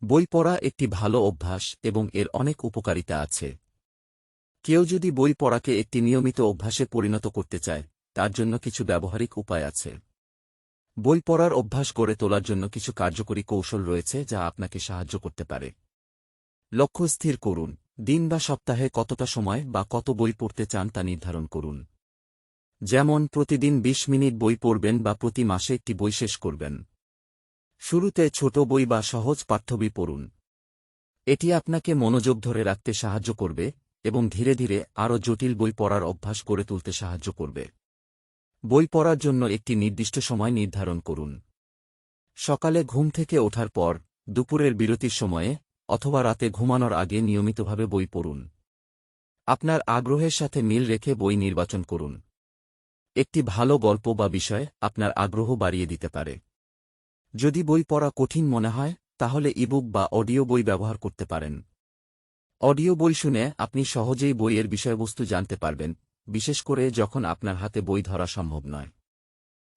বই পড়া একটি ভালো অভ্যাস এবং এর অনেক উপকারিতা আছে। কেউ যদি বই পড়াকে একটি নিয়মিত অভ্যাসে পরিণত করতে চায়, তার জন্য কিছু ব্যবহারিক উপায় আছে। বই পড়ার অভ্যাস গড়ে তোলার জন্য কিছু কার্যকরী কৌশল রয়েছে যা আপনাকে সাহায্য করতে পারে। লক্ষ্য স্থির করুন। দিন বা সপ্তাহে কতটা সময় বা কত বই পড়তে চান তা নির্ধারণ করুন। যেমন প্রতিদিন ২০ মিনিট বই পড়বেন বা প্রতি মাসে একটি বই শেষ করবেন। শুরুতে ছোট বই বা সহজ পাঠ্যবই পড়ুন। এটি আপনাকে মনোযোগ ধরে রাখতে সাহায্য করবে এবং ধীরে ধীরে আরও জটিল বই পড়ার অভ্যাস গড়ে তুলতে সাহায্য করবে। বই পড়ার জন্য একটি নির্দিষ্ট সময় নির্ধারণ করুন। সকালে ঘুম থেকে ওঠার পর, দুপুরের বিরতির সময়ে, অথবা রাতে ঘুমানোর আগে নিয়মিতভাবে বই পড়ুন। আপনার আগ্রহের সাথে মিল রেখে বই নির্বাচন করুন। একটি ভালো গল্প বা বিষয় আপনার আগ্রহ বাড়িয়ে দিতে পারে। যদি বই পড়া কঠিন মনে হয়, তাহলে ইবুক বা অডিও বই ব্যবহার করতে পারেন। অডিও বই শুনে আপনি সহজেই বইয়ের বিষয়বস্তু জানতে পারবেন, বিশেষ করে যখন আপনার হাতে বই ধরা সম্ভব নয়।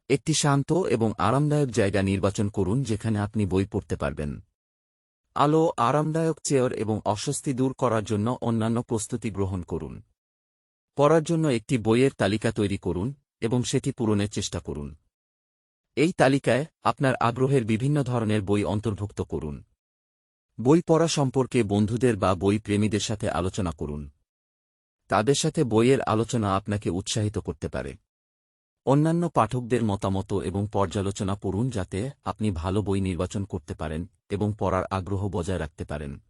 একটি শান্ত এবং আরামদায়ক জায়গা নির্বাচন করুন যেখানে আপনি বই পড়তে পারবেন। আলো, আরামদায়ক চেয়ার এবং অস্বস্তি দূর করার জন্য অন্যান্য প্রস্তুতি গ্রহণ করুন। পড়ার জন্য একটি বইয়ের তালিকা তৈরি করুন এবং সেটি পূরণের চেষ্টা করুন। এই তালিকায় আপনার আগ্রহের বিভিন্ন ধরনের বই অন্তর্ভুক্ত করুন। বই পড়া সম্পর্কে বন্ধুদের বা বই প্রেমীদের সাথে আলোচনা করুন। তাদের সাথে বইয়ের আলোচনা আপনাকে উৎসাহিত করতে পারে। অন্যান্য পাঠকদের মতামত এবং পর্যালোচনা পড়ুন যাতে আপনি ভালো বই নির্বাচন করতে পারেন এবং পড়ার আগ্রহ বজায় রাখতে পারেন।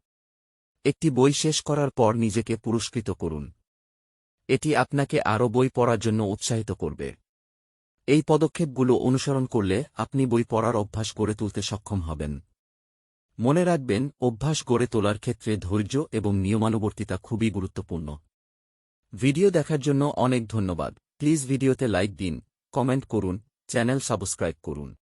একটি বই শেষ করার পর নিজেকে পুরস্কৃত করুন। এটি আপনাকে আরও বই পড়ার জন্য উৎসাহিত করবে। এই পদক্ষেপগুলো অনুসরণ করলে আপনি বই পড়ার অভ্যাস গড়ে তুলতে সক্ষম হবেন। মনে রাখবেন, অভ্যাস গড়ে তোলার ক্ষেত্রে ধৈর্য এবং নিয়মানুবর্তিতা খুবই গুরুত্বপূর্ণ। ভিডিও দেখার জন্য অনেক ধন্যবাদ। প্লিজ ভিডিওতে লাইক দিন, কমেন্ট করুন, চ্যানেল সাবস্ক্রাইব করুন।